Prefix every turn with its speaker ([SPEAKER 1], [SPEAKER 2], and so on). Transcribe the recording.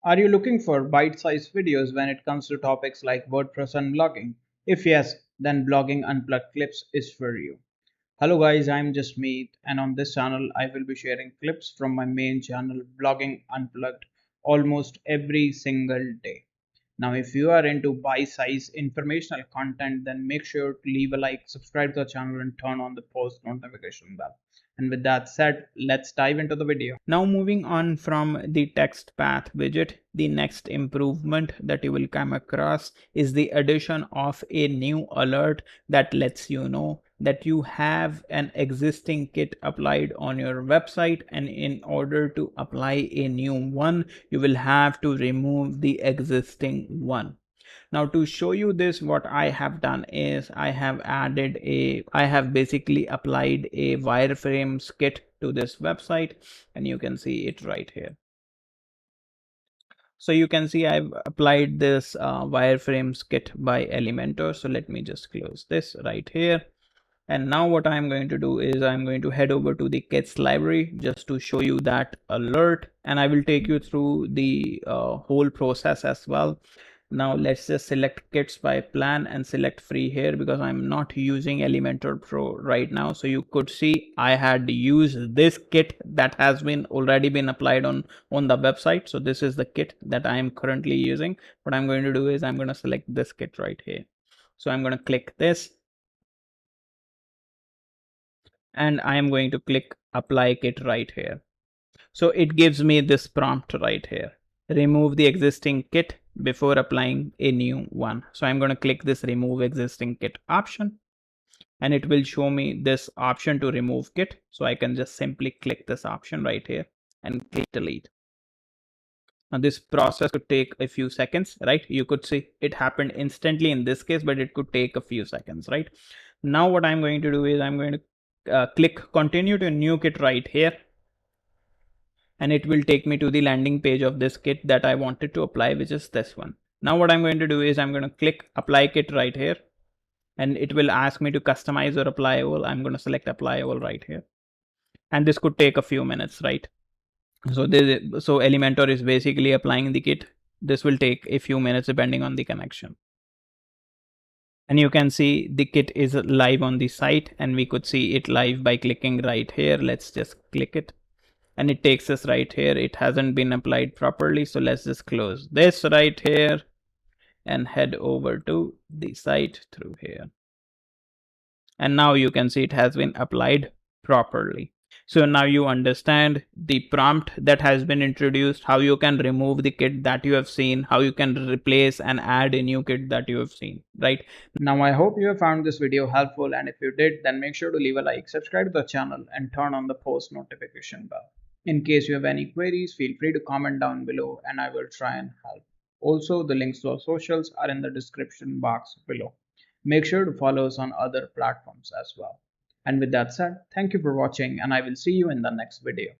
[SPEAKER 1] Are you looking for bite-sized videos when it comes to topics like WordPress and blogging? If yes, then Blogging Unplugged Clips is for you. Hello guys, I'm Jasmeet, and on this channel I will be sharing clips from my main channel Blogging Unplugged almost every single day. Now if you are into bite-sized informational content, then make sure to leave a like, subscribe to the channel and turn on the post notification bell. And with that said, let's dive into the video.
[SPEAKER 2] Now moving on from the text path widget, the next improvement that you will come across is the addition of a new alert that lets you know that you have an existing kit applied on your website, and in order to apply a new one, you will have to remove the existing one. Now to show you this, what I have done is I have basically applied a wireframes kit to this website, and you can see it right here. So you can see I've applied this wireframes kit by Elementor. So let me just close this right here. And now what I'm going to do is I'm going to head over to the kits library just to show you that alert, and I will take you through the whole process as well. Now let's just select kits by plan and select free here because I'm not using Elementor Pro right now. So you could see I had used this kit that has been already been applied on the website. So this is the kit that I am currently using. What I'm going to do is I'm going to select this kit right here. So I'm going to click this, and I am going to click apply kit right here. So it gives me this prompt right here. Remove the existing kit before applying a new one. So I'm going to click this remove existing kit option, and it will show me this option to remove kit. So I can just simply click this option right here and click delete. Now this process could take a few seconds, right? You could see it happened instantly in this case, but it could take a few seconds, right? Now what I'm going to do is I'm going to click continue to new kit right here, and it will take me to the landing page of this kit that I wanted to apply, which is this one. Now what I'm going to do is I'm going to click apply kit right here, and it will ask me to customize or apply all. I'm going to select apply all right here, and this could take a few minutes, right? So Elementor is basically applying the kit. This will take a few minutes depending on the connection. And you can see the kit is live on the site, and we could see it live by clicking right here. Let's just click it, and it takes us right here. It hasn't been applied properly, so let's just close this right here and head over to the site through here. And now you can see it has been applied properly. So now you understand the prompt that has been introduced, how you can remove the kit that you have seen, how you can replace and add a new kit that you have seen, right?
[SPEAKER 1] Now I hope you have found this video helpful, and if you did, then make sure to leave a like, subscribe to the channel and turn on the post notification bell. In case you have any queries, feel free to comment down below and I will try and help. Also, the links to our socials are in the description box below. Make sure to follow us on other platforms as well. And with that said, thank you for watching, and I will see you in the next video.